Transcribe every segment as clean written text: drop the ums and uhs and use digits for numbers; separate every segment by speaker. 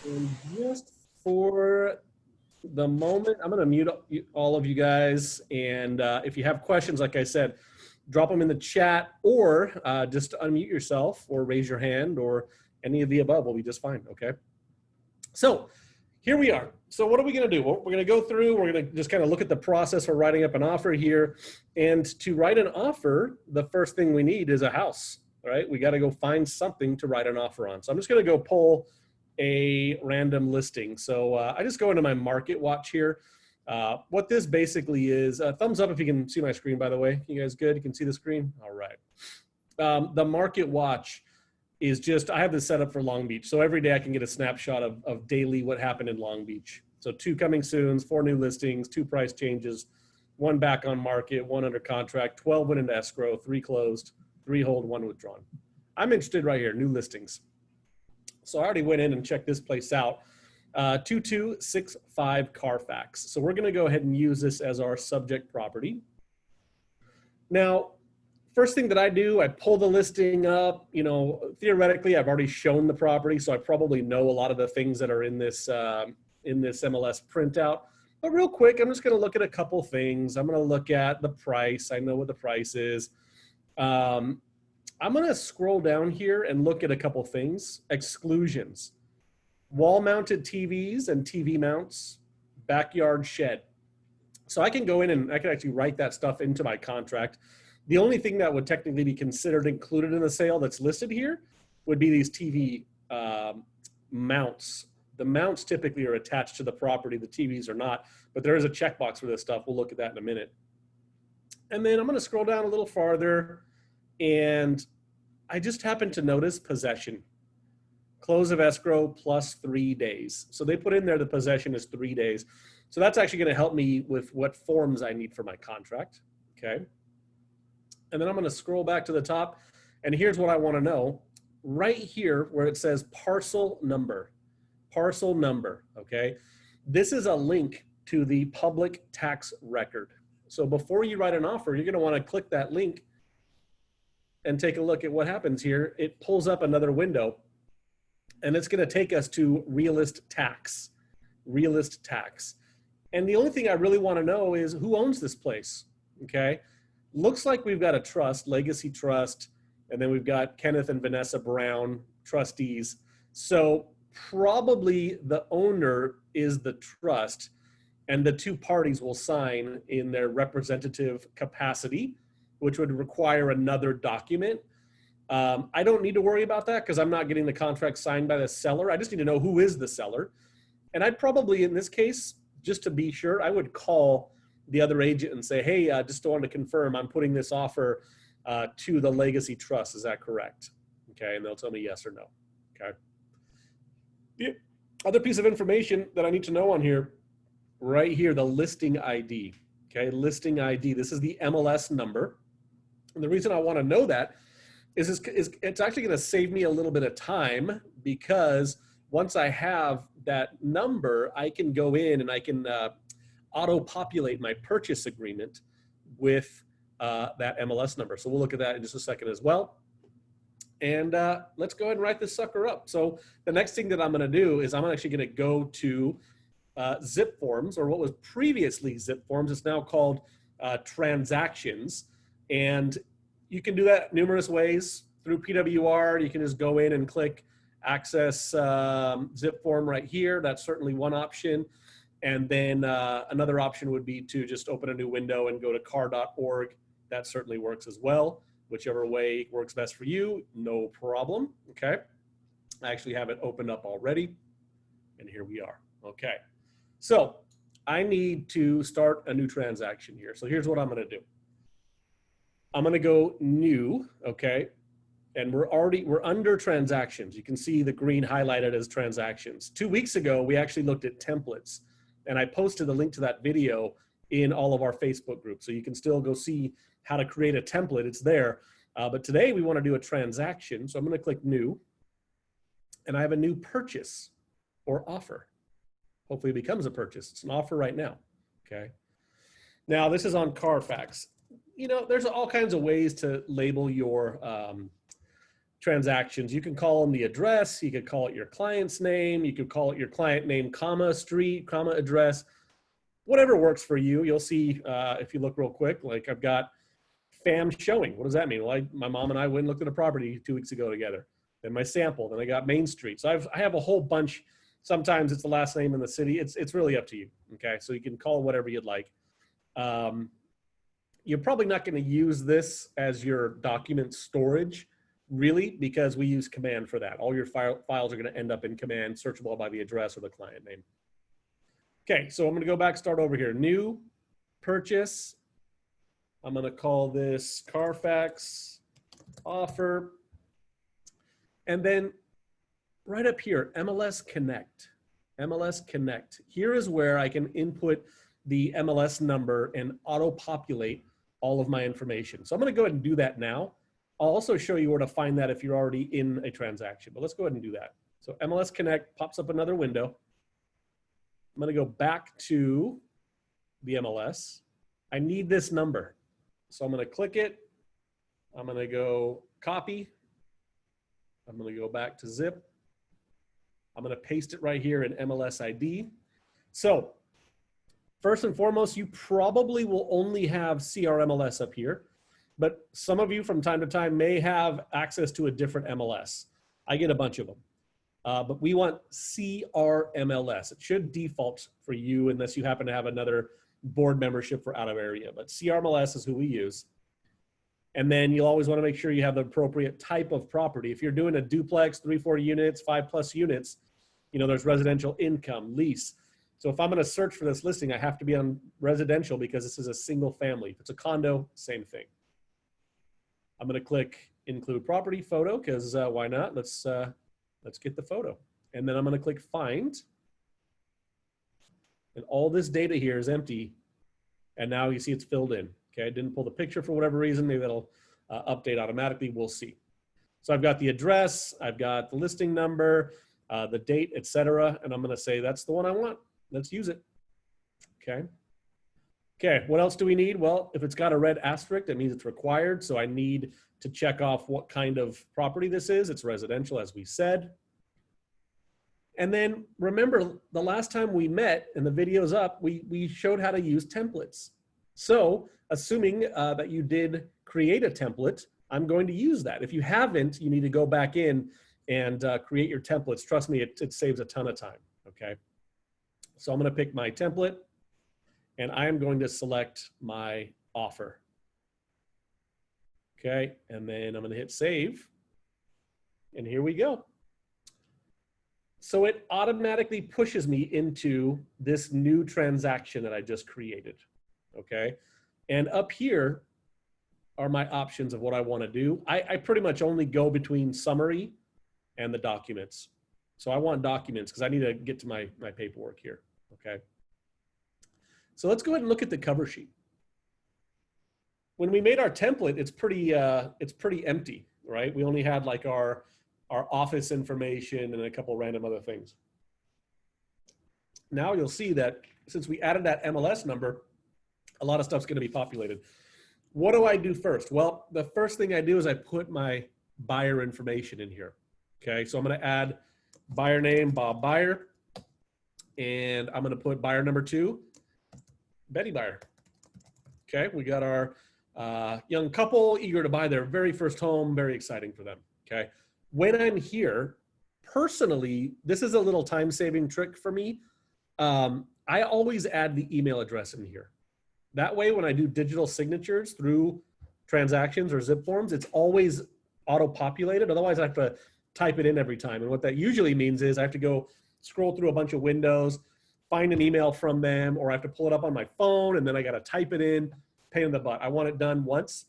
Speaker 1: And just for the moment, I'm going to mute all of you guys. And if you have questions, like I said, drop them in the chat or just unmute yourself or raise your hand or any of the above will be just fine. Okay. So here we are. So what are we going to do? Well, we're going to go through, we're going to just kind of look at the process for writing up an offer here. And to write an offer, the first thing we need is a house, right? We got to go find something to write an offer on. So I'm just going to go pull a random listing. So I just go into my market watch here. What this basically is, thumbs up if you can see my screen, by the way. You guys good? You can see the screen? All right. The market watch is just, I have this set up for Long Beach. So every day I can get a snapshot of daily what happened in Long Beach. So 2 coming soons, 4 new listings, 2 price changes, 1 back on market, 1 under contract, 12 went into escrow, 3 closed, 3 hold, 1 withdrawn. I'm interested right here, new listings. So I already went in and checked this place out. 2265 Carfax. So we're gonna go ahead and use this as our subject property. Now, first thing that I do, I pull the listing up. You know, theoretically, I've already shown the property, so I probably know a lot of the things that are in this MLS printout. But real quick, I'm just going to look at a couple things. I'm going to look at the price. I know what the price is. I'm going to scroll down here and look at a couple things. Exclusions: wall-mounted TVs and TV mounts, backyard shed. So I can go in and I can actually write that stuff into my contract. The only thing that would technically be considered included in the sale that's listed here would be these TV mounts. The mounts typically are attached to the property. The TVs are not, but there is a checkbox for this stuff. We'll look at that in a minute. And then I'm going to scroll down a little farther, and I just happened to notice possession. Close of escrow plus 3 days. So they put in there the possession is 3 days. So that's actually going to help me with what forms I need for my contract. Okay. And then I'm going to scroll back to the top, and here's what I want to know. Right here where it says parcel number, okay? This is a link to the public tax record. So before you write an offer, you're going to want to click that link and take a look at what happens here. It pulls up another window, and it's going to take us to realist tax. And the only thing I really want to know is who owns this place, okay? Looks like we've got a trust, Legacy Trust, and then we've got Kenneth and Vanessa Brown, trustees. So probably the owner is the trust, and the 2 parties will sign in their representative capacity, which would require another document. I don't need to worry about that because I'm not getting the contract signed by the seller. I just need to know who is the seller. And I'd probably, in this case, just to be sure, I would call the other agent and say, hey, just wanted to confirm I'm putting this offer to the Legacy Trust. Is that correct? Okay, and they'll tell me yes or no. Okay. The other piece of information that I need to know on here, right here, the listing ID. Okay, listing ID. This is the MLS number. And the reason I want to know that is it's actually going to save me a little bit of time, because once I have that number, I can go in and I can auto-populate my purchase agreement with that MLS number. So we'll look at that in just a second as well. And let's go ahead and write this sucker up. So the next thing that I'm going to do is I'm actually going to go to zip forms, or what was previously zip forms. It's now called transactions. And you can do that numerous ways through PWR. You can just go in and click access zip form right here. That's certainly one option. And then another option would be to just open a new window and go to car.org. That certainly works as well. Whichever way works best for you, no problem, okay? I actually have it opened up already, and here we are, okay? So I need to start a new transaction here. So here's what I'm gonna do. I'm gonna go new, okay? And we're under transactions. You can see the green highlighted as transactions. 2 weeks ago, we actually looked at templates, and I posted the link to that video in all of our Facebook groups. So you can still go see how to create a template. It's there. But today we want to do a transaction. So I'm going to click new, and I have a new purchase or offer. Hopefully it becomes a purchase. It's an offer right now. Okay. Now this is on Carfax. You know, there's all kinds of ways to label your transactions. You can call them the address, you could call it your client's name, you could call it your client name, comma, street, comma, address, whatever works for you. You'll see if you look real quick, like I've got fam showing. What does that mean? Well, my mom and I went and looked at a property 2 weeks ago together. Then my sample, then I got Main Street. So I have a whole bunch. Sometimes it's the last name in the city. It's really up to you, okay? So you can call whatever you'd like. You're probably not gonna use this as your document storage, really, because we use command for that. All your files are gonna end up in command, searchable by the address or the client name. Okay, so I'm gonna go back, start over here. New, purchase. I'm gonna call this Carfax offer. And then right up here, MLS Connect. MLS Connect. Here is where I can input the MLS number and auto-populate all of my information. So I'm gonna go ahead and do that now. I'll also show you where to find that if you're already in a transaction, but let's go ahead and do that. So MLS Connect pops up another window. I'm gonna go back to the MLS. I need this number. So I'm gonna click it. I'm gonna go copy. I'm gonna go back to zip. I'm gonna paste it right here in MLS ID. So first and foremost, you probably will only have CRMLS up here, but some of you from time to time may have access to a different MLS. I get a bunch of them, but we want CRMLS. It should default for you unless you happen to have another board membership for out of area, but CRMLS is who we use. And then you'll always wanna make sure you have the appropriate type of property. If you're doing a duplex, 3-4 units, 5+ units, you know, there's residential income, lease. So if I'm gonna search for this listing, I have to be on residential because this is a single family. If it's a condo, same thing. I'm gonna click include property photo because why not? Let's get the photo. And then I'm gonna click find. And all this data here is empty. And now you see it's filled in. Okay, I didn't pull the picture for whatever reason. Maybe that'll update automatically, we'll see. So I've got the address, I've got the listing number, the date, etc. And I'm gonna say that's the one I want. Let's use it, okay? Okay, what else do we need? Well, if it's got a red asterisk, that means it's required. So I need to check off what kind of property this is. It's residential, as we said. And then remember, the last time we met, and the video's up, we showed how to use templates. So assuming that you did create a template, I'm going to use that. If you haven't, you need to go back in and create your templates. Trust me, it saves a ton of time, okay? So I'm gonna pick my template and I'm going to select my offer. Okay, and then I'm gonna hit save. And here we go. So it automatically pushes me into this new transaction that I just created, okay? And up here are my options of what I wanna do. I pretty much only go between summary and the documents. So I want documents because I need to get to my paperwork here. Okay. So let's go ahead and look at the cover sheet. When we made our template, it's pretty empty, right? We only had like our office information and a couple random other things. Now you'll see that since we added that MLS number, a lot of stuff's going to be populated. What do I do first? Well, the first thing I do is I put my buyer information in here. Okay, so I'm going to add buyer name, Bob Buyer. And I'm gonna put buyer number 2, Betty Buyer. Okay, we got our young couple eager to buy their very first home, very exciting for them, okay? When I'm here, personally, this is a little time-saving trick for me. I always add the email address in here. That way, when I do digital signatures through transactions or zip forms, it's always auto-populated. Otherwise, I have to type it in every time. And what that usually means is I have to go scroll through a bunch of windows, find an email from them, or I have to pull it up on my phone and then I got to type it in, pain in the butt. I want it done once.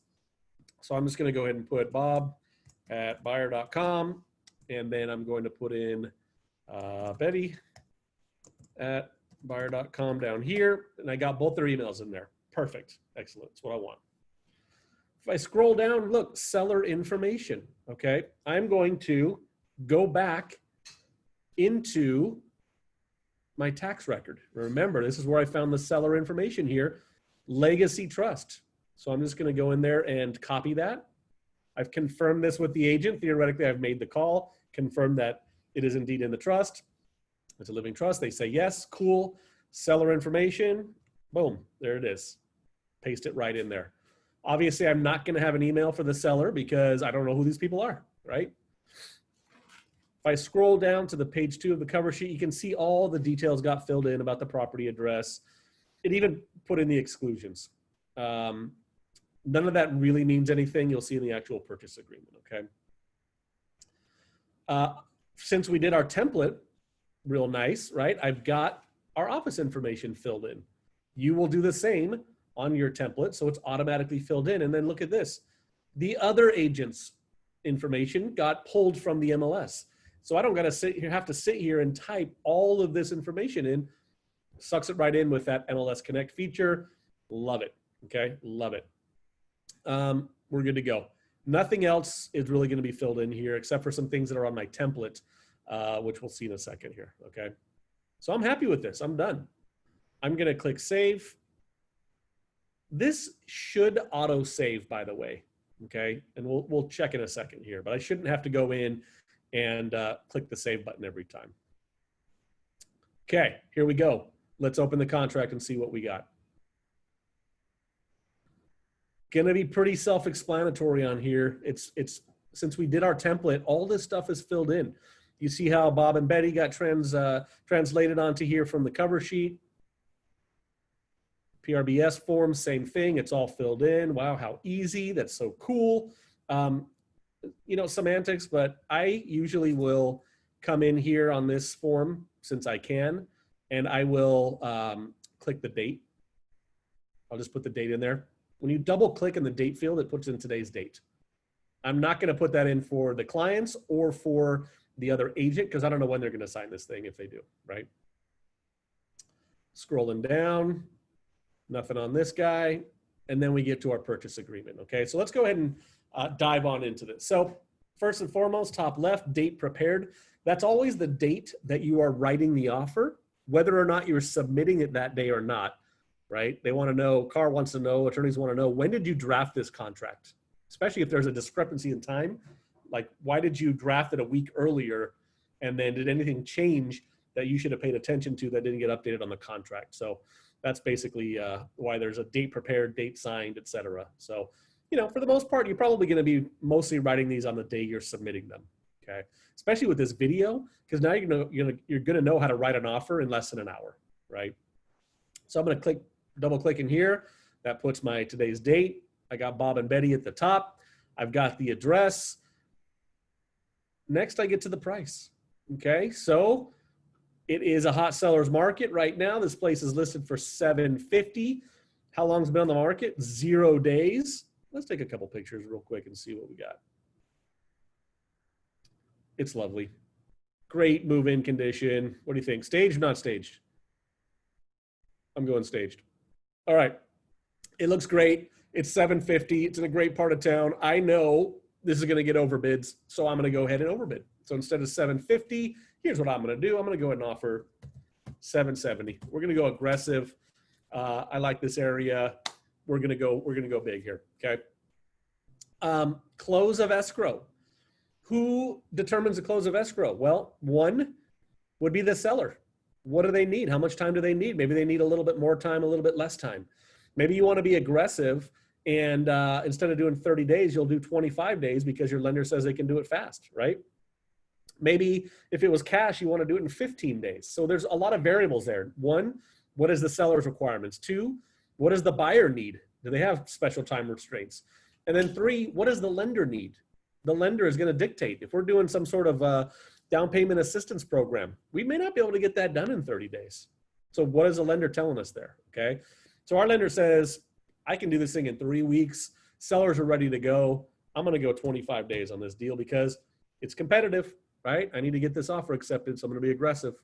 Speaker 1: So I'm just going to go ahead and put bob@buyer.com. And then I'm going to put in Betty@buyer.com down here. And I got both their emails in there. Perfect. Excellent. That's what I want. If I scroll down, look, seller information. Okay. I'm going to go back into my tax record. Remember, this is where I found the seller information here, legacy trust. So I'm just going to go in there and copy that. I've confirmed this with the agent. Theoretically, I've made the call, confirmed that it is indeed in the trust. It's a living trust. They say yes, cool. Seller information, boom, there it is. Paste it right in there. Obviously, I'm not going to have an email for the seller because I don't know who these people are, right? If I scroll down to the page 2 of the cover sheet, you can see all the details got filled in about the property address. It even put in the exclusions. None of that really means anything. You'll see in the actual purchase agreement, okay? Since we did our template, real nice, right? I've got our office information filled in. You will do the same on your template, so it's automatically filled in. And then look at this. The other agent's information got pulled from the MLS. So I don't got to have to sit here and type all of this information in. Sucks it right in with that MLS Connect feature. Love it, okay? Love it. We're good to go. Nothing else is really going to be filled in here except for some things that are on my template, which we'll see in a second here, okay? So I'm happy with this. I'm done. I'm going to click save. This should auto save, by the way, okay? And we'll check in a second here, but I shouldn't have to go in and click the save button every time. Okay, here we go. Let's open the contract and see what we got. Gonna be pretty self-explanatory on here. It's since we did our template, all this stuff is filled in. You see how Bob and Betty got translated onto here from the cover sheet. PRBS form, same thing. It's all filled in. Wow, how easy. That's so cool. You know, semantics, but I usually will come in here on this form since I can, and I will click the date. I'll just put the date in there. When you double click in the date field, it puts in today's date. I'm not going to put that in for the clients or for the other agent because I don't know when they're going to sign this thing if they do, right? Scrolling down, nothing on this guy. And then we get to our purchase agreement, okay? So let's go ahead and dive on into this. So first and foremost, top left, date prepared. That's always the date that you are writing the offer, whether or not you're submitting it that day or not, right? They want to know, CAR wants to know, attorneys want to know, when did you draft this contract? Especially if there's a discrepancy in time, like why did you draft it a week earlier? And then did anything change that you should have paid attention to that didn't get updated on the contract? So that's basically why there's a date prepared, date signed, et cetera. So, you know, for the most part, you're probably going to be mostly writing these on the day you're submitting them, okay? Especially with this video, because now you're going to know how to write an offer in less than an hour, right? So I'm going to double click in here. That puts my today's date. I got Bob and Betty at the top. I've got the address. Next, I get to the price, okay? So it is a hot seller's market right now. This place is listed for $750. How long's it been on the market? 0 days. Let's take a couple pictures real quick and see what we got. It's lovely. Great move-in condition. What do you think? Staged or not staged? I'm going staged. All right. It looks great. It's $750. It's in a great part of town. I know this is going to get overbids, so I'm going to go ahead and overbid. So instead of $750, here's what I'm going to do. I'm going to go ahead and offer $770. We're going to go aggressive. I like this area. We're going to go big here. Okay. Close of escrow. Who determines the close of escrow? Well, one would be the seller. What do they need? How much time do they need? Maybe they need a little bit more time, a little bit less time. Maybe you want to be aggressive and instead of doing 30 days, you'll do 25 days because your lender says they can do it fast, right? Maybe if it was cash, you want to do it in 15 days. So there's a lot of variables there. One, what is the seller's requirements? Two, what does the buyer need? Do they have special time restraints? And then three, what does the lender need? The lender is going to dictate. If we're doing some sort of down payment assistance program, we may not be able to get that done in 30 days. So what is the lender telling us there? Okay. So our lender says, I can do this thing in 3 weeks. Sellers are ready to go. I'm going to go 25 days on this deal because it's competitive, right? I need to get this offer accepted, so I'm going to be aggressive.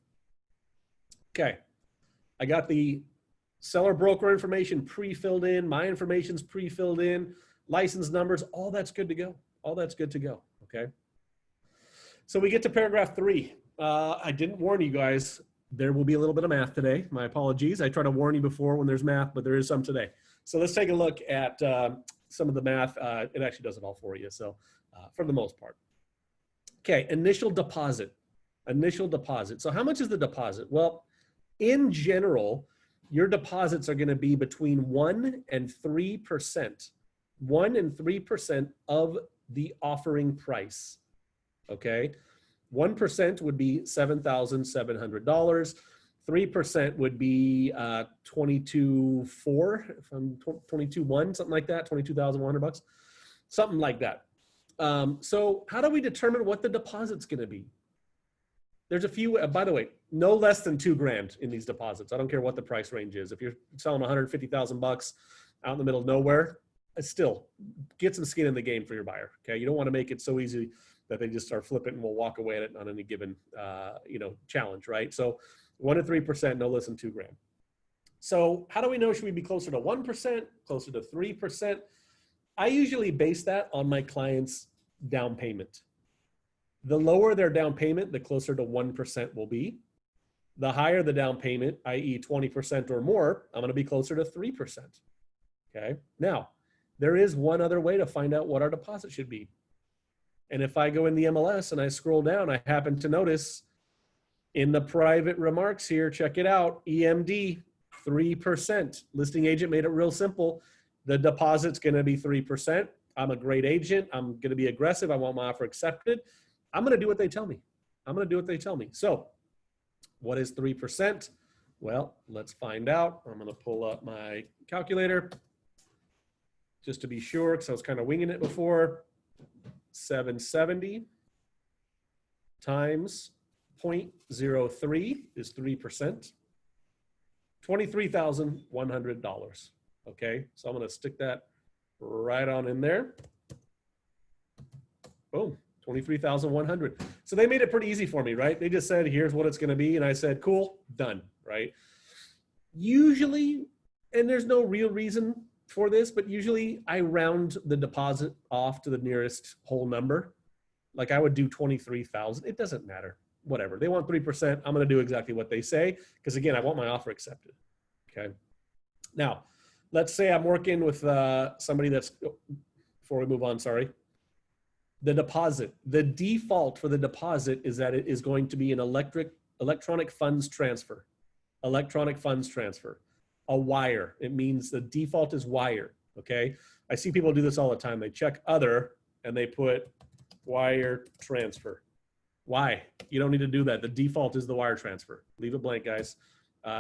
Speaker 1: Okay. I got the seller broker information pre-filled in. My information's pre-filled in. License numbers, all that's good to go. All that's good to go, okay? So we get to paragraph 3. I didn't warn you guys. There will be a little bit of math today. My apologies. I try to warn you before when there's math, but there is some today. So let's take a look at some of the math. It actually does it all for you. So for the most part. Okay, initial deposit. Initial deposit. So how much is the deposit? Well, in general, your deposits are going to be between 1 and 3%. 1 and 3% of the offering price. Okay, 1% would be $7,700. 3% would be 22.4, if I'm 22.1, something like that, $22,100, something like that. So how do we determine what the deposit's going to be? There's a few, by the way, no less than $2,000 in these deposits. I don't care what the price range is. If you're selling $150,000 out in the middle of nowhere, still get some skin in the game for your buyer. Okay, you don't want to make it so easy that they just start flipping and will walk away at it on any given challenge, right? So 1 to 3%, no less than $2,000. So how do we know? Should we be closer to 1%, closer to 3%? I usually base that on my client's down payment. The lower their down payment, the closer to 1% will be. The higher the down payment, i.e. 20% or more, I'm going to be closer to 3%. Okay. Now, there is one other way to find out what our deposit should be. And if I go in the MLS and I scroll down, I happen to notice in the private remarks here, check it out, EMD, 3%. Listing agent made it real simple. The deposit's going to be 3%. I'm a great agent. I'm going to be aggressive. I want my offer accepted. I'm going to do what they tell me. I'm going to do what they tell me. So what is 3%? Well, let's find out. I'm going to pull up my calculator just to be sure, because I was kind of winging it before. 770 times 0.03 is 3%. $23,100. Okay, so I'm going to stick that right on in there. Boom. 23,100. So they made it pretty easy for me, right? They just said, here's what it's going to be. And I said, cool, done, right? Usually, and there's no real reason for this, but usually I round the deposit off to the nearest whole number. Like I would do 23,000. It doesn't matter, whatever. They want 3%. I'm going to do exactly what they say. Because again, I want my offer accepted. Okay. Now, let's say I'm working with somebody that's, before we move on, sorry. The deposit, the default for the deposit is that it is going to be an electronic funds transfer, electronic funds transfer, a wire. It means the default is wire. Okay. I see people do this all the time. They check other and they put wire transfer. Why? You don't need to do that. The default is the wire transfer. Leave it blank, guys.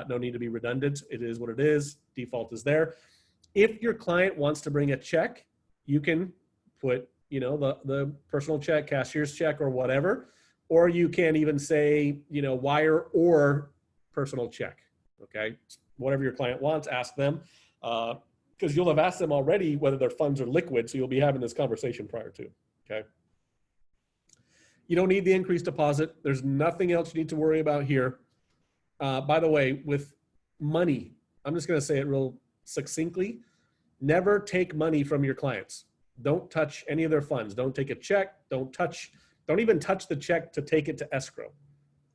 Speaker 1: No need to be redundant. It is what it is. Default is there. If your client wants to bring a check, you can put the personal check, cashier's check, or whatever, or you can even say, wire or personal check. Okay. Whatever your client wants, ask them, because you'll have asked them already whether their funds are liquid. So you'll be having this conversation prior to, okay. You don't need the increased deposit. There's nothing else you need to worry about here. By the way, with money, I'm just going to say it real succinctly. Never take money from your clients. Don't touch any of their funds. Don't take a check. Don't even touch the check to take it to escrow,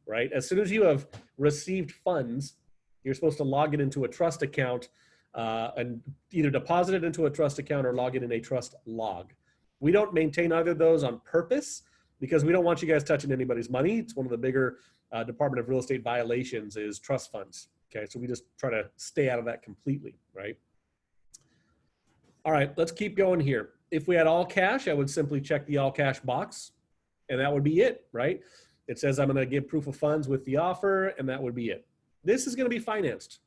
Speaker 1: right? As soon as you have received funds, you're supposed to log it into a trust account and either deposit it into a trust account or log it in a trust log. We don't maintain either of those on purpose because we don't want you guys touching anybody's money. It's one of the bigger Department of Real Estate violations is trust funds. Okay, so we just try to stay out of that completely, right? All right, let's keep going here. If we had all cash, I would simply check the all cash box and that would be it, right? It says I'm gonna give proof of funds with the offer and that would be it. This is gonna be financed.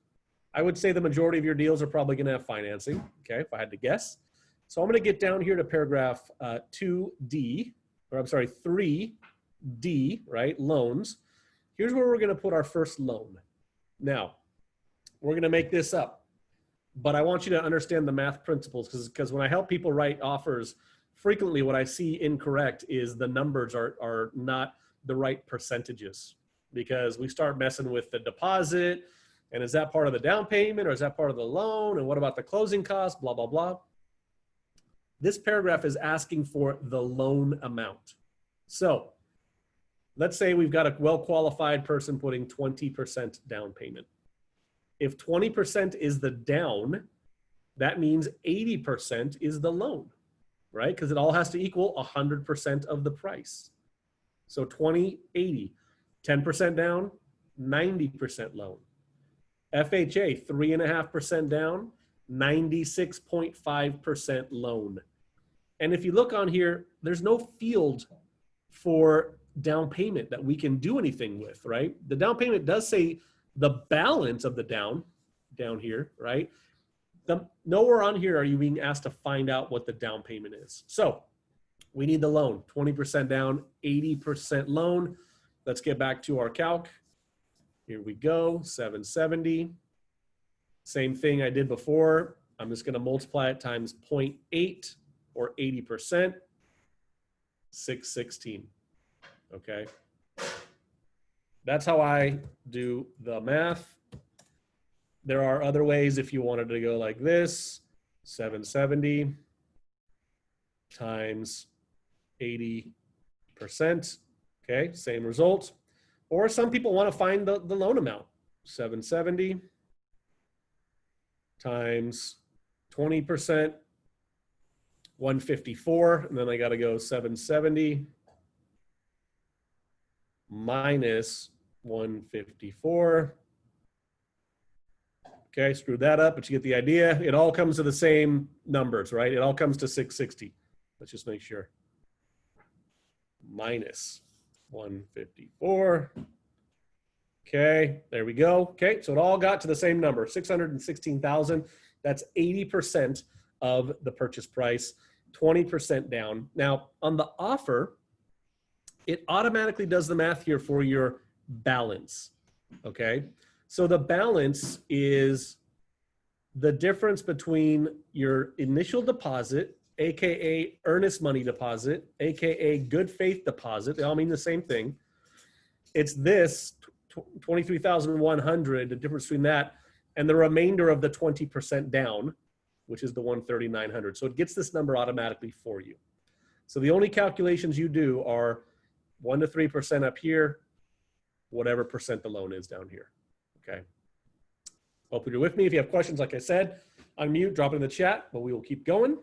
Speaker 1: I would say the majority of your deals are probably gonna have financing, okay, if I had to guess. So I'm gonna get down here to paragraph 3D, right, loans. Here's where we're gonna put our first loan. Now, we're gonna make this up. But I want you to understand the math principles because when I help people write offers, frequently what I see incorrect is the numbers are not the right percentages because we start messing with the deposit and is that part of the down payment or is that part of the loan? And what about the closing costs, blah, blah, blah. This paragraph is asking for the loan amount. So let's say we've got a well-qualified person putting 20% down payment. If 20% is the down, that means 80% is the loan, right? Because it all has to equal 100% of the price. So 20, 80, 10% down, 90% loan. FHA, 3.5% down, 96.5% loan. And if you look on here, there's no field for down payment that we can do anything with, right? The down payment does say the balance of the down here, right? Nowhere on here are you being asked to find out what the down payment is. So we need the loan, 20% down, 80% loan. Let's get back to our calc. Here we go, 770. Same thing I did before. I'm just gonna multiply it times 0.8 or 80%, 616, okay? That's how I do the math. There are other ways if you wanted to go like this, 770 times 80%, okay, same result. Or some people want to find the loan amount, 770 times 20%, 154, and then I got to go 770 minus 154. Okay, screwed that up, but you get the idea. It all comes to the same numbers, right? It all comes to 660. Let's just make sure. Minus 154. Okay, there we go. Okay, so it all got to the same number, 616,000. That's 80% of the purchase price, 20% down. Now, on the offer, it automatically does the math here for your balance, okay? So the balance is the difference between your initial deposit, AKA earnest money deposit, AKA good faith deposit. They all mean the same thing. It's this 23,100, the difference between that and the remainder of the 20% down, which is the 139,900. So it gets this number automatically for you. So the only calculations you do are 1 to 3% up here, whatever percent the loan is down here. Okay. Hope you're with me. If you have questions, like I said, unmute, drop it in the chat, but we will keep going.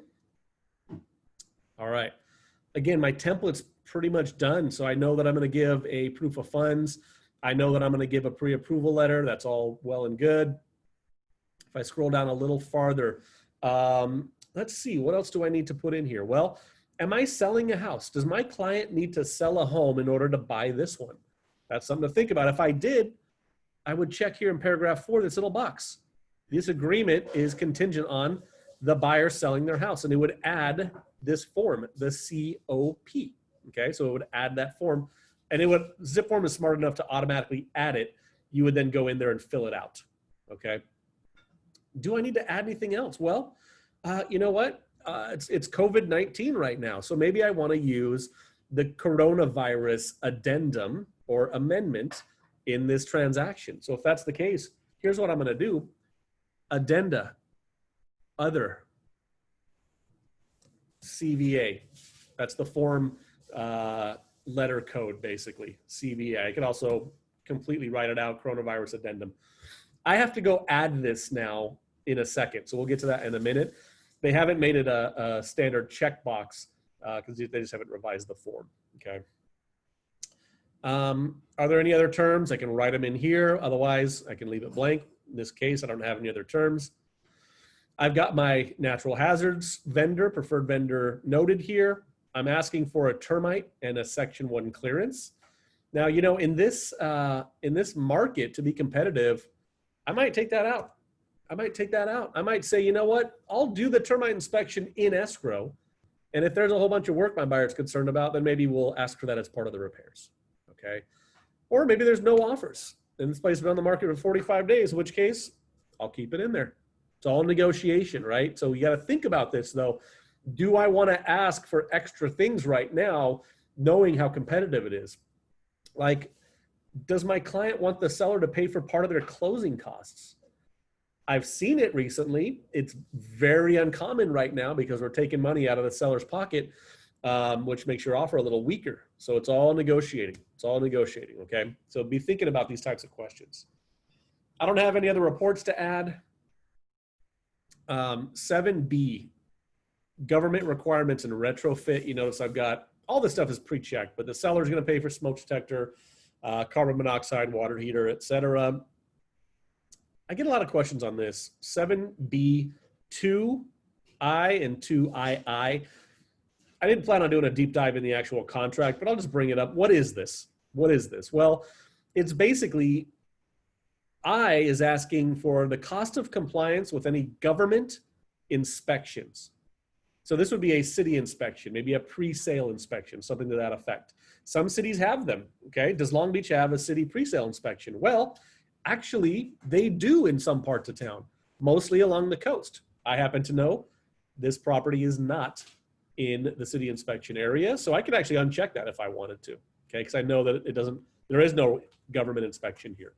Speaker 1: All right. Again, my template's pretty much done. So I know that I'm going to give a proof of funds. I know that I'm going to give a pre-approval letter. That's all well and good. If I scroll down a little farther, let's see, what else do I need to put in here? Well, am I selling a house? Does my client need to sell a home in order to buy this one? That's something to think about. If I did, I would check here in paragraph 4, this little box. This agreement is contingent on the buyer selling their house, and it would add this form, the COP. Okay, so it would add that form, and it would, Zip Form is smart enough to automatically add it. You would then go in there and fill it out. Okay. Do I need to add anything else? Well, you know what? It's COVID-19 right now, so maybe I want to use the coronavirus addendum or amendment in this transaction. So if that's the case, here's what I'm going to do. Addenda, other, CVA. That's the form letter code, basically, CVA. I could also completely write it out, coronavirus addendum. I have to go add this now in a second, so we'll get to that in a minute. They haven't made it a standard checkbox because they just haven't revised the form, okay? Are there any other terms? I can write them in here. Otherwise, I can leave it blank. In this case, I don't have any other terms. I've got my natural hazards vendor, preferred vendor noted here. I'm asking for a termite and a Section 1 clearance. Now, you know, in this market, to be competitive, I might take that out. I might take that out. I might say, you know what? I'll do the termite inspection in escrow. And if there's a whole bunch of work my buyer's concerned about, then maybe we'll ask for that as part of the repairs. Okay. Or maybe there's no offers and this place has been on the market for 45 days, in which case I'll keep it in there. It's all negotiation, right? So you got to think about this though. Do I want to ask for extra things right now, knowing how competitive it is? Like, does my client want the seller to pay for part of their closing costs? I've seen it recently. It's very uncommon right now because we're taking money out of the seller's pocket, which makes your offer a little weaker. So it's all negotiating. It's all negotiating, okay? So be thinking about these types of questions. I don't have any other reports to add. 7B, government requirements and retrofit. You notice I've got all this stuff is pre-checked, but the seller's going to pay for smoke detector, carbon monoxide, water heater, etc. I get a lot of questions on this. 7B, 2I and 2II. I didn't plan on doing a deep dive in the actual contract, but I'll just bring it up. What is this? What is this? Well, it's basically I is asking for the cost of compliance with any government inspections. So this would be a city inspection, maybe a pre-sale inspection, something to that effect. Some cities have them, okay? Does Long Beach have a city pre-sale inspection? Well, actually, they do in some parts of town, mostly along the coast. I happen to know this property is not in the city inspection area, so I could actually uncheck that if I wanted to, okay? Because I know that it doesn't, there is no government inspection here.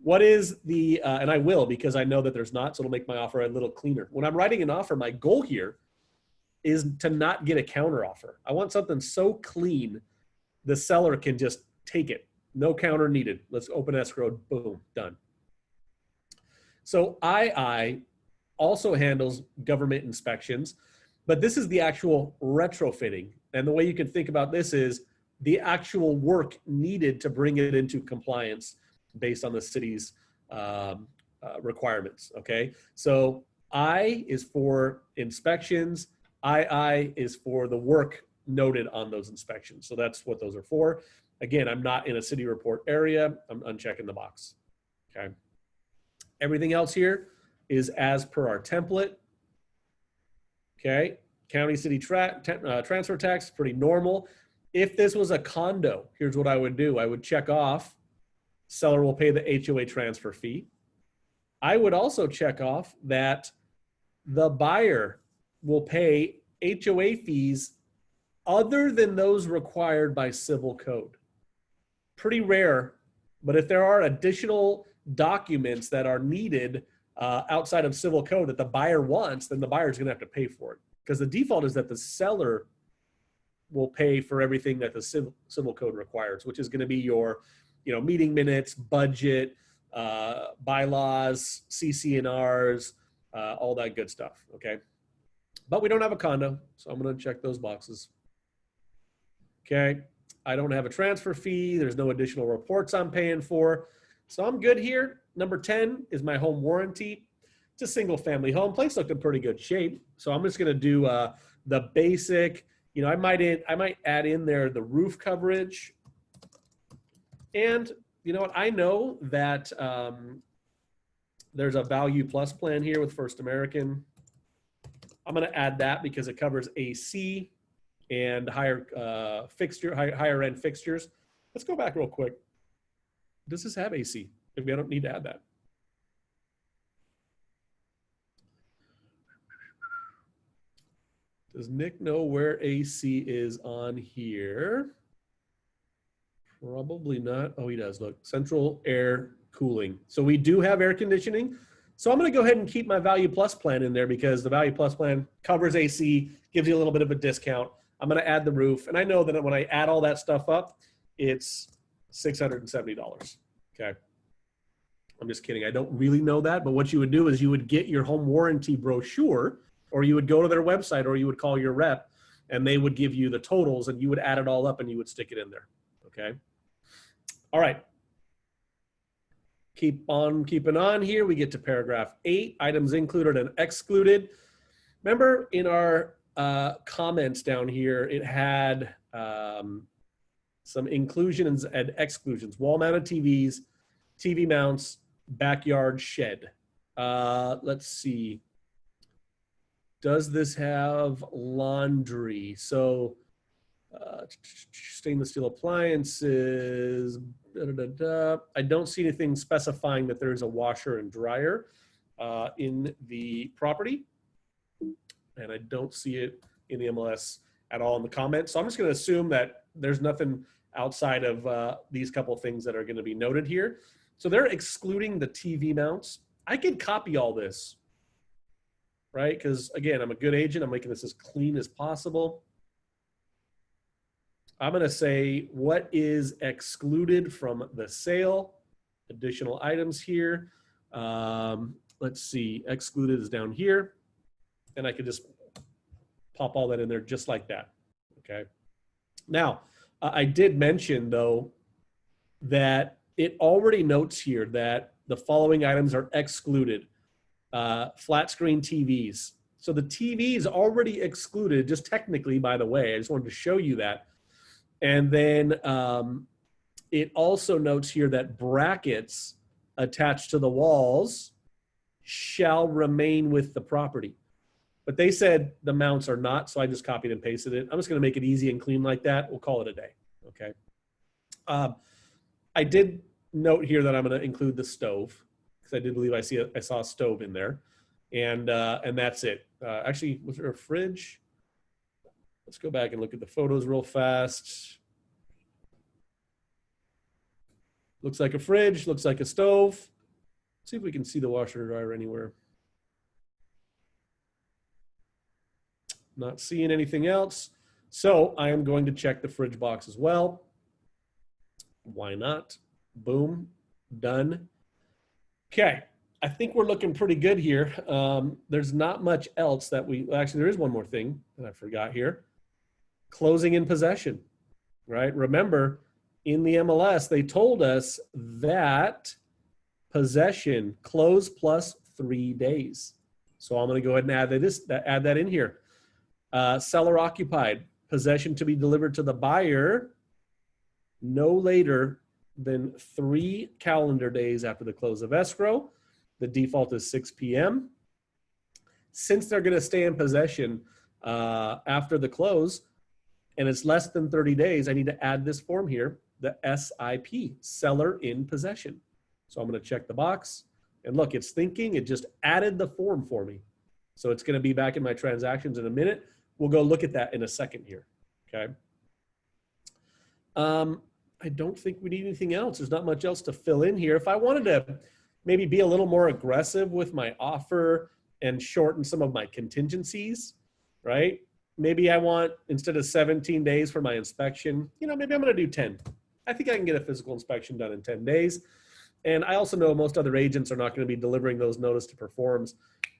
Speaker 1: What is the, and I will because I know that there's not, so it'll make my offer a little cleaner. When I'm writing an offer, my goal here is to not get a counter offer. I want something so clean, the seller can just take it. No counter needed. Let's open escrow, boom, done. So II also handles government inspections, but this is the actual retrofitting. And the way you can think about this is the actual work needed to bring it into compliance based on the city's requirements, okay? So I is for inspections, II is for the work noted on those inspections. So that's what those are for. Again, I'm not in a city report area. I'm unchecking the box, okay? Everything else here is as per our template, okay? County city transfer tax, pretty normal. If this was a condo, here's what I would do. I would check off seller will pay the HOA transfer fee. I would also check off that the buyer will pay HOA fees other than those required by civil code. Pretty rare, but if there are additional documents that are needed outside of civil code that the buyer wants, then the buyer is going to have to pay for it. Because the default is that the seller will pay for everything that the civil code requires, which is going to be your meeting minutes, budget, bylaws, CC&Rs, all that good stuff, okay? But we don't have a condo, so I'm gonna check those boxes. Okay, I don't have a transfer fee. There's no additional reports I'm paying for. So I'm good here. Number 10 is my home warranty. It's a single family home. Place looked in pretty good shape. So I'm just gonna do the basic, I might add in there the roof coverage. And you know what? I know that there's a Value Plus plan here with First American. I'm going to add that because it covers AC and higher end fixtures. Let's go back real quick. Does this have AC? Maybe I don't need to add that. Does Nick know where AC is on here? Probably not. Oh, he does. Look, central air cooling. So we do have air conditioning. So I'm going to go ahead and keep my Value Plus plan in there because the Value Plus plan covers AC, gives you a little bit of a discount. I'm going to add the roof. And I know that when I add all that stuff up, it's $670. Okay. I'm just kidding. I don't really know that. But what you would do is you would get your home warranty brochure, or you would go to their website, or you would call your rep, and they would give you the totals, and you would add it all up, and you would stick it in there. Okay. All right. Keep on keeping on here. We get to paragraph 8, items included and excluded. Remember in our comments down here, it had some inclusions and exclusions. Wall-mounted TVs, TV mounts, backyard shed. Let's see. Does this have laundry? So stainless steel appliances. I don't see anything specifying that there's a washer and dryer in the property. And I don't see it in the MLS at all in the comments. So I'm just going to assume that there's nothing outside of these couple of things that are going to be noted here. So they're excluding the TV mounts. I could copy all this, right? Because again, I'm a good agent. I'm making this as clean as possible. I'm going to say what is excluded from the sale. Additional items here. let's see, excluded is down here. And I could just pop all that in there just like that, okay? Now, I did mention, though, that it already notes here that the following items are excluded. Flat screen TVs. So the TV is already excluded, just technically, by the way. I just wanted to show you that. And then it also notes here that brackets attached to the walls shall remain with the property. But they said the mounts are not, so I just copied and pasted it. I'm just going to make it easy and clean like that. We'll call it a day, okay? I did note here that I'm going to include the stove because I did believe I saw a stove in there, and that's it. Actually, was there a fridge? Let's go back and look at the photos real fast. Looks like a fridge, looks like a stove. Let's see if we can see the washer and dryer anywhere. Not seeing anything else. So I am going to check the fridge box as well. Why not? Boom, done. Okay, I think we're looking pretty good here. There's not much else that actually there is one more thing that I forgot here. Closing in possession, right? Remember, in the MLS, they told us that possession, close plus 3 days. So I'm going to go ahead and add that in here. Seller occupied, possession to be delivered to the buyer no later than 3 calendar days after the close of escrow. The default is 6 p.m. Since they're going to stay in possession after the close, and it's less than 30 days, I need to add this form here, the SIP, seller in possession. So I'm going to check the box, and look, it's thinking. It just added the form for me. So it's going to be back in my transactions in a minute. We'll go look at that in a second here, okay? I don't think we need anything else. There's not much else to fill in here. If I wanted to maybe be a little more aggressive with my offer and shorten some of my contingencies, right? Maybe I want, instead of 17 days for my inspection, maybe I'm going to do 10. I think I can get a physical inspection done in 10 days. And I also know most other agents are not going to be delivering those notice to performs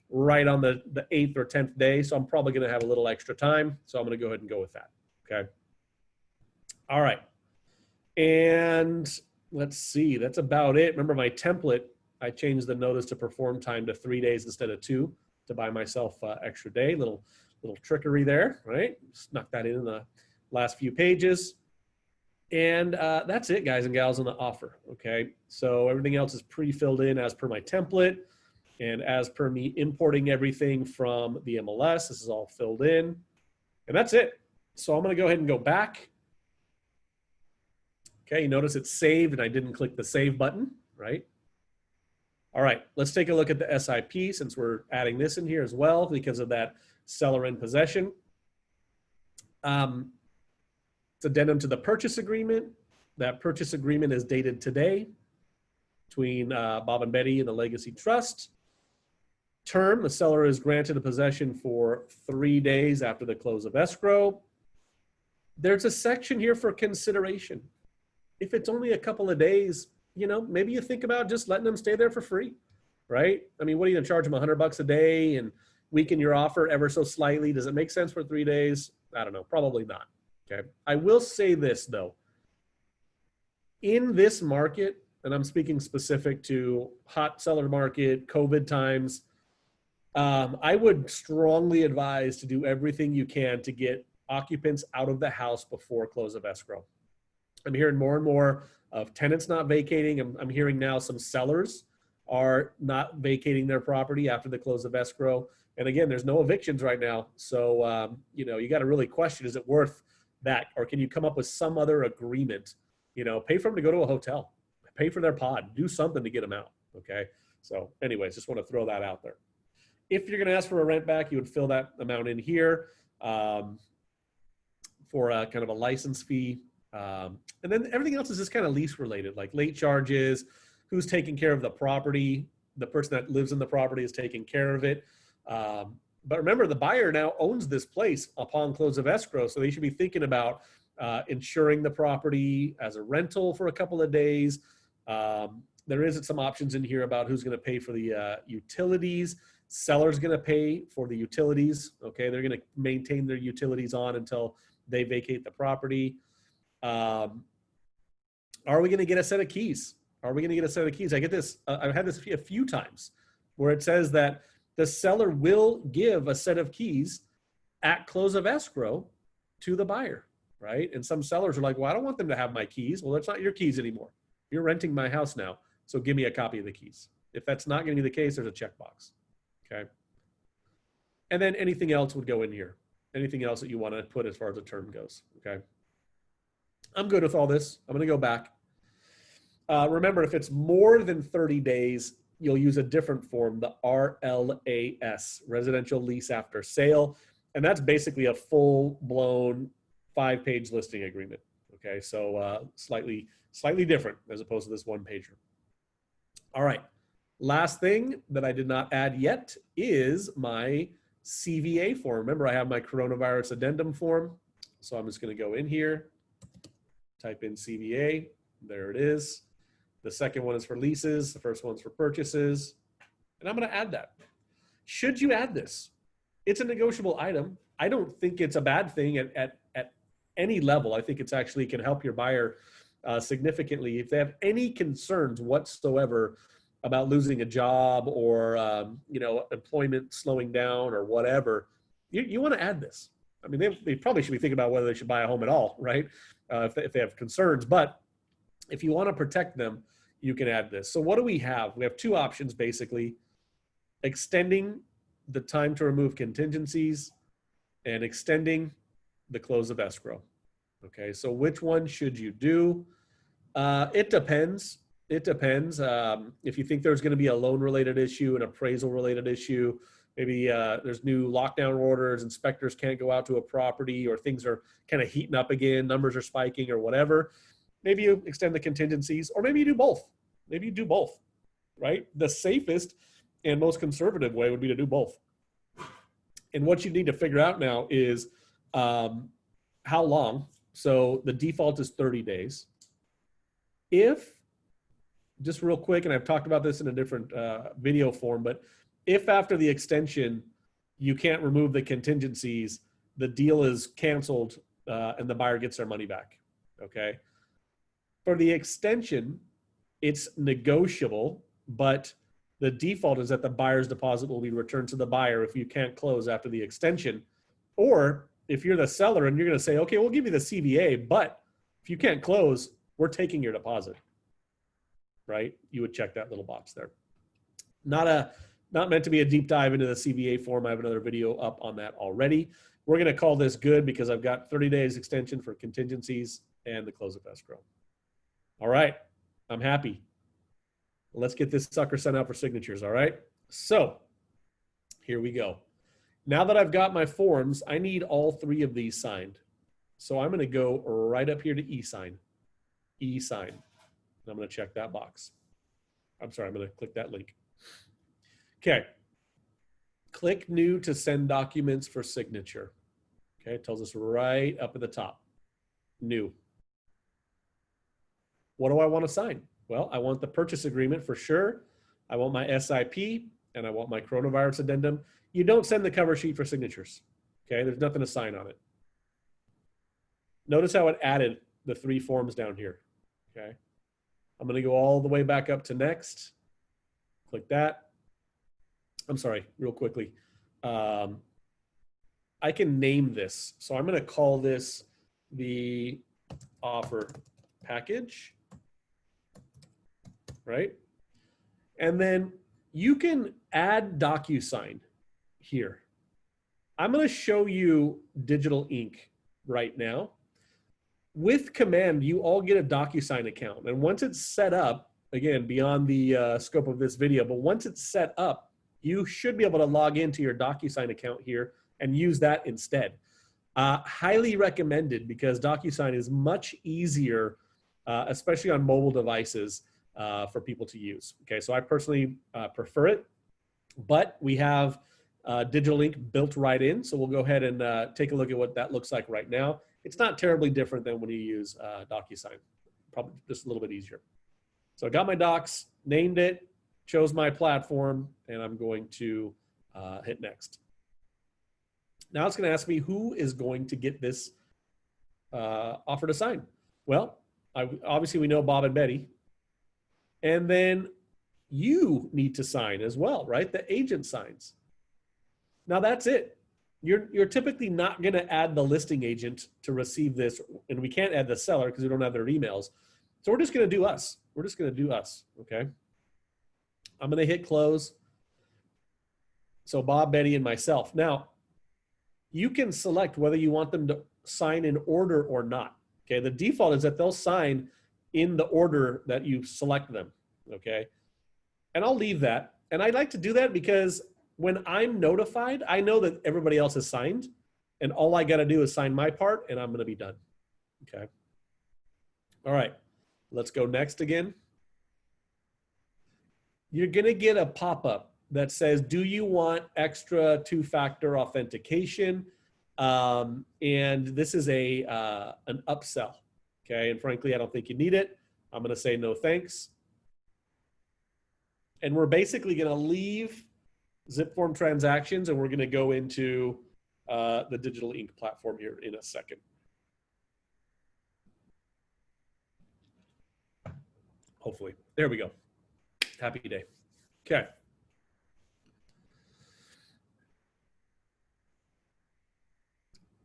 Speaker 1: right on the 8th or 10th day. So I'm probably going to have a little extra time. So I'm going to go ahead and go with that. Okay. All right. And let's see, that's about it. Remember my template, I changed the notice to perform time to 3 days instead of 2 to buy myself extra day. Little trickery there, right? Snuck that in the last few pages. And that's it, guys and gals, on the offer, okay? So everything else is pre-filled in as per my template and as per me importing everything from the MLS. This is all filled in, and that's it. So I'm gonna go ahead and go back. Okay, you notice it's saved and I didn't click the save button, right? All right, let's take a look at the SIP since we're adding this in here as well because of that seller in possession. It's addendum to the purchase agreement. That purchase agreement is dated today between Bob and Betty and the Legacy Trust. Term, the seller is granted a possession for 3 days after the close of escrow. There's a section here for consideration. If it's only a couple of days, maybe you think about just letting them stay there for free, right? I mean, what are you gonna charge them, $100 a day and weaken your offer ever so slightly? Does it make sense for 3 days? I don't know, probably not, okay? I will say this though, in this market, and I'm speaking specific to hot seller market, COVID times, I would strongly advise to do everything you can to get occupants out of the house before close of escrow. I'm hearing more and more of tenants not vacating. I'm hearing now some sellers are not vacating their property after the close of escrow. And again, there's no evictions right now. So, you got to really question, is it worth that? Or can you come up with some other agreement? Pay for them to go to a hotel, pay for their pod, do something to get them out. Okay. So anyways, just want to throw that out there. If you're going to ask for a rent back, you would fill that amount in here for a kind of a license fee. And then everything else is just kind of lease related, like late charges, who's taking care of the property, the person that lives in the property is taking care of it. But remember, the buyer now owns this place upon close of escrow, so they should be thinking about insuring the property as a rental for a couple of days, There is some options in here about who's going to pay for the utilities. Seller's going to pay for the utilities. Okay, they're going to maintain their utilities on until they vacate the property. Are we going to get a set of keys? Are we going to get a set of keys? I get this. I've had this a few times where it says that the seller will give a set of keys at close of escrow to the buyer, right? And some sellers are like, well, I don't want them to have my keys. Well, that's not your keys anymore. You're renting my house now, so give me a copy of the keys. If that's not going to be the case, there's a checkbox, okay? And then anything else would go in here. Anything else that you want to put as far as the term goes, okay? I'm good with all this. I'm going to go back. Remember, if it's more than 30 days, you'll use a different form, the RLAS, Residential Lease After Sale. And that's basically a full-blown 5-page listing agreement. Okay, so slightly different as opposed to this one-pager. All right, last thing that I did not add yet is my CVA form. Remember, I have my coronavirus addendum form. So I'm just going to go in here, type in CVA. There it is. The second one is for leases. The first one's for purchases. And I'm going to add that. Should you add this? It's a negotiable item. I don't think it's a bad thing at any level. I think it's actually can help your buyer significantly. If they have any concerns whatsoever about losing a job or employment slowing down or whatever, you want to add this. I mean, they probably should be thinking about whether they should buy a home at all, right? If they have concerns. But if you want to protect them, you can add this. So what do we have? We have two options, basically. Extending the time to remove contingencies and extending the close of escrow. Okay, so which one should you do? It depends. It depends. If you think there's going to be a loan-related issue, an appraisal-related issue, maybe there's new lockdown orders, inspectors can't go out to a property, or things are kind of heating up again, numbers are spiking or whatever, maybe you extend the contingencies, or maybe you do both. Maybe you do both, right? The safest and most conservative way would be to do both. And what you need to figure out now is how long. So the default is 30 days. If, just real quick, and I've talked about this in a different video form, but if after the extension you can't remove the contingencies, the deal is canceled and the buyer gets their money back, okay? For the extension, it's negotiable, but the default is that the buyer's deposit will be returned to the buyer if you can't close after the extension. Or if you're the seller and you're going to say, okay, we'll give you the CVA, but if you can't close, we're taking your deposit, right? You would check that little box there. Not meant to be a deep dive into the CVA form. I have another video up on that already. We're going to call this good because I've got 30 days extension for contingencies and the close of escrow. All right, I'm happy. Let's get this sucker sent out for signatures, all right? So here we go. Now that I've got my forms, I need all three of these signed. So I'm going to go right up here to e-sign. E-sign. And I'm going to check that box. I'm sorry, I'm going to click that link. Okay. Click new to send documents for signature. Okay, it tells us right up at the top. New. What do I want to sign? Well, I want the purchase agreement for sure. I want my SIP, and I want my coronavirus addendum. You don't send the cover sheet for signatures. Okay, there's nothing to sign on it. Notice how it added the 3 forms down here. Okay, I'm going to go all the way back up to next. Click that. I'm sorry, real quickly. I can name this. So I'm going to call this the offer package. Right? And then you can add DocuSign here. I'm going to show you digital ink right now. With Command, you all get a DocuSign account. And once it's set up, again, beyond the scope of this video, but once it's set up, you should be able to log into your DocuSign account here and use that instead. Highly recommended because DocuSign is much easier, especially on mobile devices, for people to use. Okay, so I personally prefer it, but we have digital ink built right in. So we'll go ahead and take a look at what that looks like right now. It's not terribly different than when you use DocuSign, probably just a little bit easier. So I got my docs, named it, chose my platform, and I'm going to hit next. Now it's going to ask me who is going to get this offer to sign. Well, obviously we know Bob and Betty. And then you need to sign as well, right? The agent signs. Now that's it. You're typically not going to add the listing agent to receive this, and we can't add the seller because we don't have their emails. So we're just going to do us. We're just going to do us, okay? I'm going to hit close. So Bob, Betty, and myself. Now, you can select whether you want them to sign in order or not, okay? The default is that they'll sign in the order that you select them, okay? And I'll leave that. And I like to do that because when I'm notified, I know that everybody else has signed, and all I got to do is sign my part, and I'm going to be done. Okay. All right. Let's go next again. You're going to get a pop-up that says, do you want extra two-factor authentication? And this is an upsell. Okay. And frankly, I don't think you need it. I'm going to say no thanks. And we're basically going to leave Zipform transactions, and we're going to go into the digital ink platform here in a second. Hopefully. There we go. Happy day. Okay.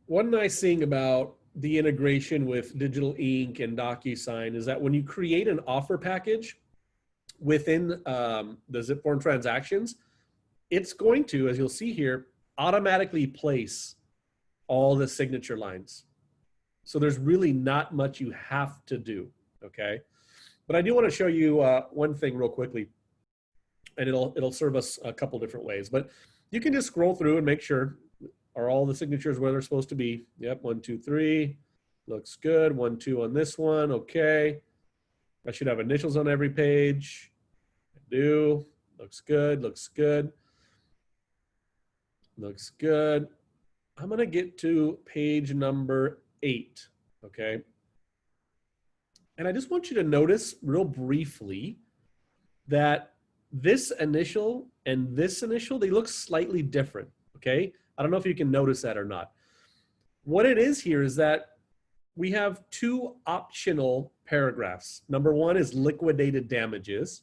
Speaker 1: One nice thing about the integration with digital ink and DocuSign is that when you create an offer package within the Zipform transactions, it's going to, as you'll see here, automatically place all the signature lines. So there's really not much you have to do, okay? But I do want to show you one thing real quickly, and it'll serve us a couple different ways. But you can just scroll through and make sure, are all the signatures where they're supposed to be? Yep, 1, 2, 3, looks good. 1, 2 on this one, okay. I should have initials on every page. I do, looks good, looks good. Looks good. I'm going to get to page number 8, okay? And I just want you to notice real briefly that this initial and this initial, they look slightly different, okay? I don't know if you can notice that or not. What it is here is that we have 2 optional paragraphs. Number 1 is liquidated damages,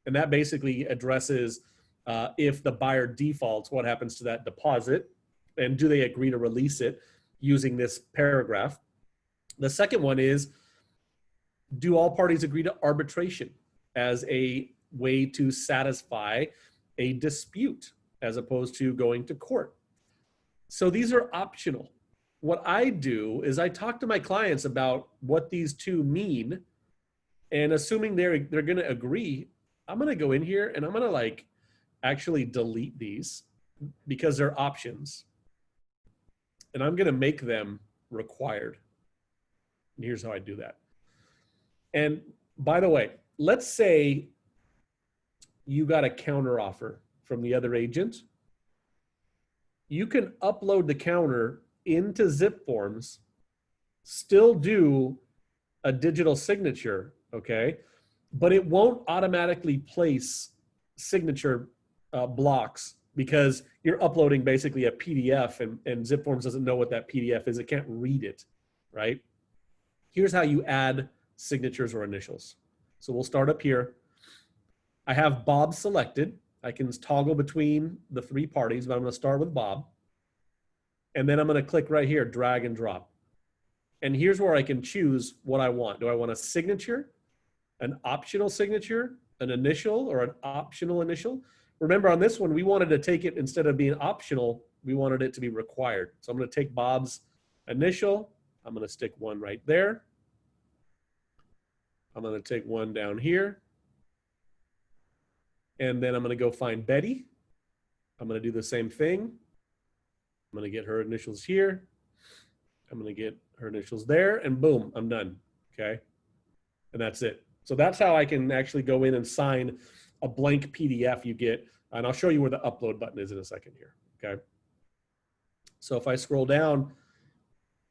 Speaker 1: and that basically addresses if the buyer defaults, what happens to that deposit, and do they agree to release it using this paragraph. The second one is, do all parties agree to arbitration as a way to satisfy a dispute as opposed to going to court? So these are optional. What I do is I talk to my clients about what these 2 mean, and assuming they're going to agree, I'm going to go in here and I'm going to actually delete these because they're options, and I'm going to make them required. And here's how I do that. And by the way, let's say you got a counter offer from the other agent. You can upload the counter into Zipforms, still do a digital signature, okay? But it won't automatically place signature blocks because you're uploading basically a PDF, and Zipforms doesn't know what that PDF is. It can't read it, right? Here's how you add signatures or initials. So we'll start up here. I have Bob selected. I can toggle between the 3 parties, but I'm going to start with Bob. And then I'm going to click right here, drag and drop. And here's where I can choose what I want. Do I want a signature, an optional signature, an initial, or an optional initial? Remember, on this one, we wanted to take it, instead of being optional, we wanted it to be required. So I'm going to take Bob's initial. I'm going to stick one right there. I'm going to take one down here. And then I'm going to go find Betty. I'm going to do the same thing. I'm going to get her initials here. I'm going to get her initials there, and boom, I'm done, okay? And that's it. So that's how I can actually go in and sign a blank PDF you get. And I'll show you where the upload button is in a second here, okay? So if I scroll down,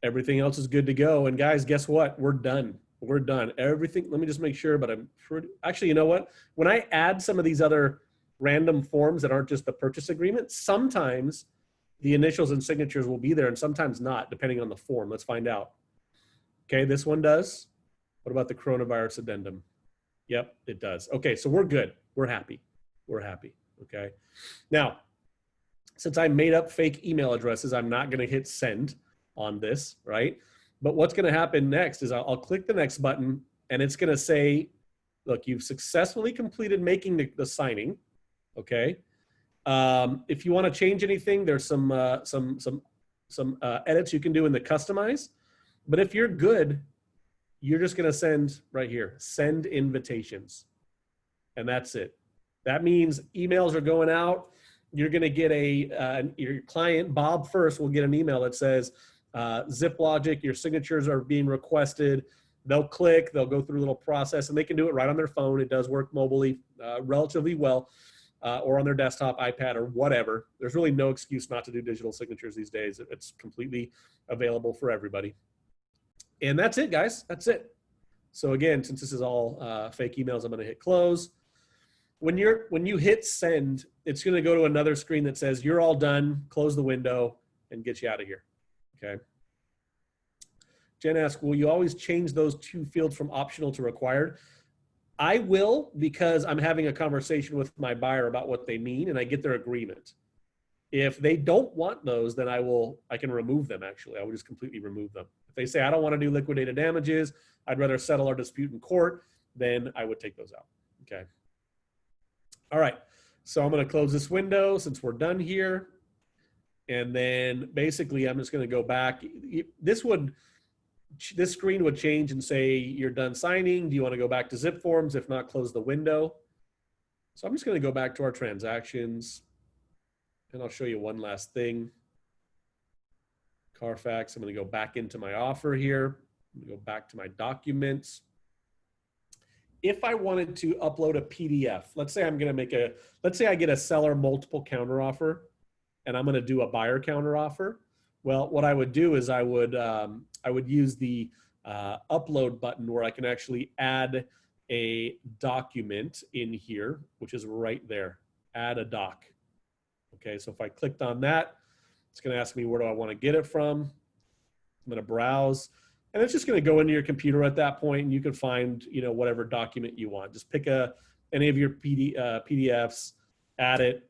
Speaker 1: everything else is good to go. And guys, guess what? We're done. We're done. Everything, let me just make sure, but I'm pretty, actually, you know what? When I add some of these other random forms that aren't just the purchase agreement, sometimes the initials and signatures will be there and sometimes not, depending on the form. Let's find out. Okay, this one does. What about the coronavirus addendum? Yep, it does. Okay, so we're good. We're happy. We're happy. Okay. Now, since I made up fake email addresses, I'm not going to hit send on this, right? But what's going to happen next is I'll click the next button and it's going to say, look, you've successfully completed making the signing. Okay. If you want to change anything, there's some edits you can do in the customize. But if you're good, you're just going to send right here, send invitations. And that's it. That means emails are going out. You're going to get your client, Bob first, will get an email that says, ZipLogic, your signatures are being requested. They'll click, they'll go through a little process, and they can do it right on their phone. It does work mobilely relatively well, or on their desktop, iPad, or whatever. There's really no excuse not to do digital signatures these days. It's completely available for everybody. And that's it, guys. That's it. So again, since this is all fake emails, I'm going to hit close. When you hit send, it's going to go to another screen that says you're all done. Close the window and get you out of here. Okay. Jen asks, will you always change those two fields from optional to required? I will, because I'm having a conversation with my buyer about what they mean and I get their agreement. If they don't want those, then I can remove them. Actually, I would just completely remove them. If they say, I don't want to do liquidated damages, I'd rather settle our dispute in court, then I would take those out. Okay. All right. So I'm going to close this window since we're done here. And then basically I'm just going to go back. This screen would change and say, you're done signing. Do you want to go back to zip forms? If not, close the window. So I'm just going to go back to our transactions and I'll show you one last thing. Carfax, I'm going to go back into my offer here. I'm going to go back to my documents. If I wanted to upload a PDF, let's say let's say I get a seller multiple counteroffer and I'm going to do a buyer counteroffer. Well, what I would do is I would use the upload button where I can actually add a document in here, which is right there, add a doc. Okay, so if I clicked on that, it's going to ask me where do I want to get it from. I'm going to browse. And it's just going to go into your computer at that point, and you can find, whatever document you want. Just pick any of your PDFs, add it.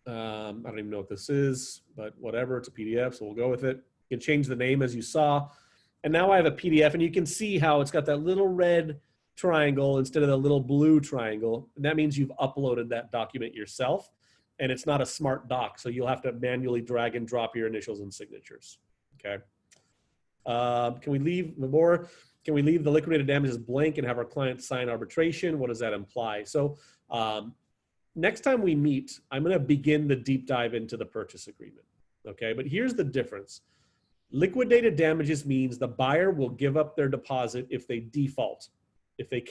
Speaker 1: I don't even know what this is, but whatever, it's a PDF, so we'll go with it. You can change the name as you saw. And now I have a PDF, and you can see how it's got that little red triangle instead of the little blue triangle. And that means you've uploaded that document yourself, and it's not a smart doc, so you'll have to manually drag and drop your initials and signatures. Okay. Can we leave the liquidated damages blank and have our client sign arbitration? What does that imply? So next time we meet, I'm going to begin the deep dive into the purchase agreement. Okay, but here's the difference. Liquidated damages means the buyer will give up their deposit if they default. If they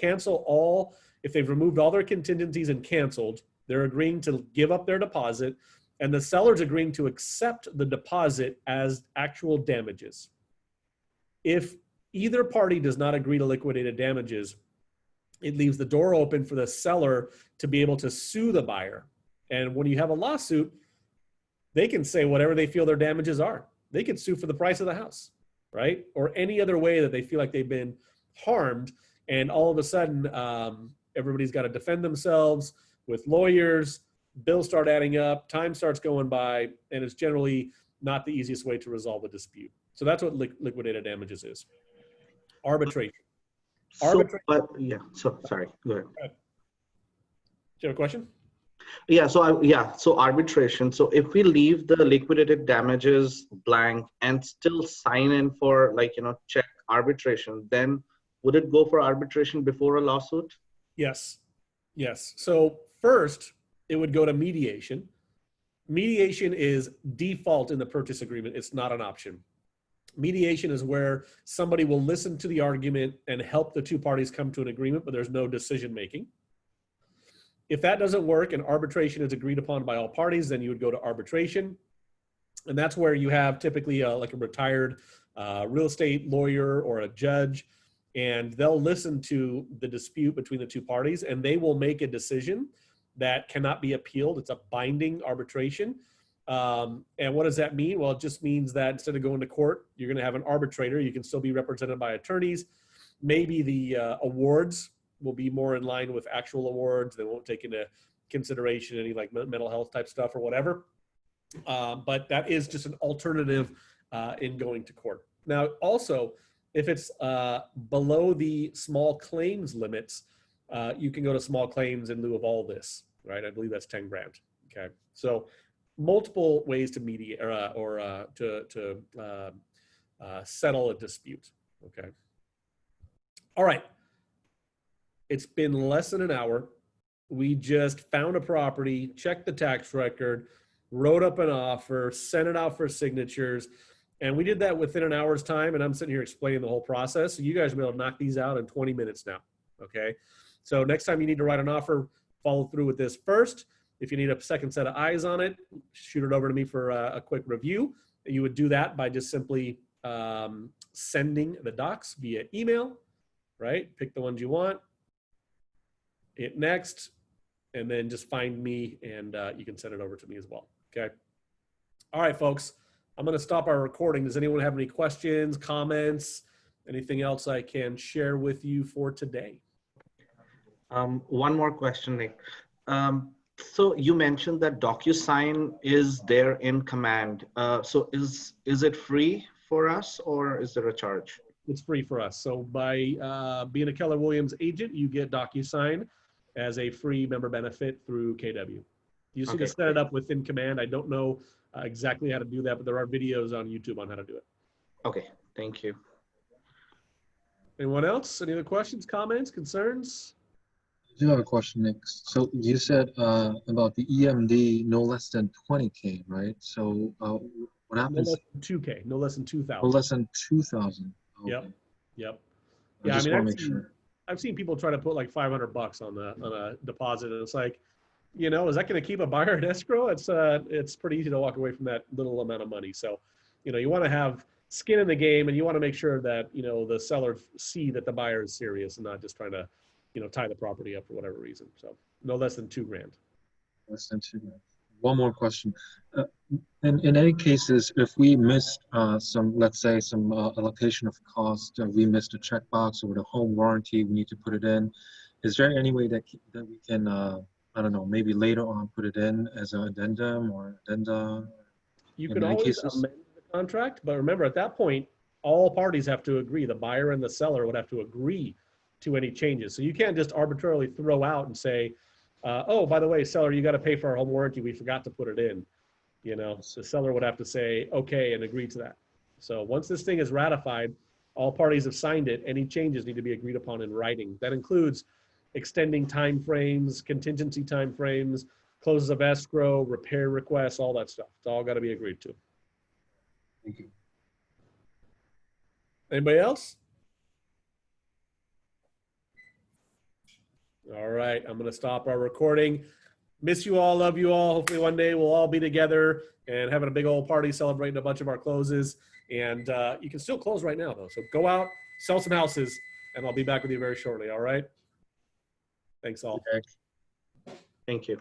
Speaker 1: if they've removed all their contingencies and canceled, they're agreeing to give up their deposit, and the seller's agreeing to accept the deposit as actual damages. If either party does not agree to liquidated damages, it leaves the door open for the seller to be able to sue the buyer. And when you have a lawsuit, they can say whatever they feel their damages are. They can sue for the price of the house, right? Or any other way that they feel like they've been harmed. And all of a sudden, everybody's got to defend themselves with lawyers, bills start adding up, time starts going by, and it's generally not the easiest way to resolve a dispute. So that's what liquidated damages is. Arbitration.
Speaker 2: Sorry, go ahead.
Speaker 1: Do you have a question?
Speaker 2: So arbitration. So if we leave the liquidated damages blank and still sign in for check arbitration, then would it go for arbitration before a lawsuit?
Speaker 1: Yes. So first, it would go to mediation. Mediation is default in the purchase agreement. It's not an option. Mediation is where somebody will listen to the argument and help the two parties come to an agreement, but there's no decision making. If that doesn't work and arbitration is agreed upon by all parties, then you would go to arbitration. And that's where you have typically like a retired real estate lawyer or a judge, and they'll listen to the dispute between the two parties, and they will make a decision that cannot be appealed. It's a binding arbitration. And what does that mean? Well, it just means that instead of going to court, you're going to have an arbitrator. You can still be represented by attorneys. Maybe the awards will be more in line with actual awards. They won't take into consideration any like mental health type stuff or whatever. But that is just an alternative in going to court. Now, also, if it's below the small claims limits, you can go to small claims in lieu of all this, right? I believe that's 10 grand. Okay, so multiple ways to mediate or to settle a dispute. Okay. All right. It's been less than an hour. We just found a property, checked the tax record, wrote up an offer, sent it out for signatures, and we did that within an hour's time. And I'm sitting here explaining the whole process. So you guys will be able to knock these out in 20 minutes now. Okay. So next time you need to write an offer, follow through with this first. If you need a second set of eyes on it, shoot it over to me for a quick review. You would do that by just simply sending the docs via email, right? Pick the ones you want, hit next, and then just find me and you can send it over to me as well, okay? All right, folks, I'm gonna stop our recording. Does anyone have any questions, comments, anything else I can share with you for today?
Speaker 2: One more question, Nick. So you mentioned that DocuSign is there in command. So is it free for us or is there a charge?
Speaker 1: It's free for us. So by being a Keller Williams agent, you get DocuSign as a free member benefit through KW. You just need to set it up within command. I don't know exactly how to do that, but there are videos on YouTube on how to do it.
Speaker 2: Okay, thank you.
Speaker 1: Anyone else? Any other questions, comments, concerns?
Speaker 3: I do have a question, Nick. So you said about the EMD no less than 20K, right? So what happens?
Speaker 1: No less than 2K, no less than 2,000.
Speaker 3: No less than 2,000. Okay.
Speaker 1: Yep. Yep.
Speaker 3: I just want to make sure.
Speaker 1: I've seen people try to put like $500 on a deposit, and it's like, you know, is that going to keep a buyer in escrow? It's pretty easy to walk away from that little amount of money. So, you know, you want to have skin in the game, and you want to make sure that, you know, the seller see that the buyer is serious and not just trying to, you know, tie the property up for whatever reason. So no less than $2 grand.
Speaker 3: Less than 2 grand. One more question. In any cases, if we missed some, let's say some allocation of cost, we missed a checkbox or the home warranty, we need to put it in. Is there any way that we can, I don't know, maybe later on put it in as an addendum or addenda?
Speaker 1: You could always amend the contract, but remember at that point, all parties have to agree. The buyer and the seller would have to agree to any changes. So you can't just arbitrarily throw out and say, oh, by the way, seller, you got to pay for our home warranty. We forgot to put it in. You know, the seller would have to say, okay, and agree to that. So once this thing is ratified, all parties have signed it. Any changes need to be agreed upon in writing. That includes extending timeframes, contingency timeframes, closes of escrow, repair requests, all that stuff. It's all got to be agreed to.
Speaker 3: Thank you.
Speaker 1: Anybody else? All right, I'm gonna stop our recording. Miss you all, love you all. Hopefully one day we'll all be together and having a big old party celebrating a bunch of our closes. And you can still close right now though. So go out, sell some houses, and I'll be back with you very shortly, all right? Thanks all.
Speaker 2: Thank you.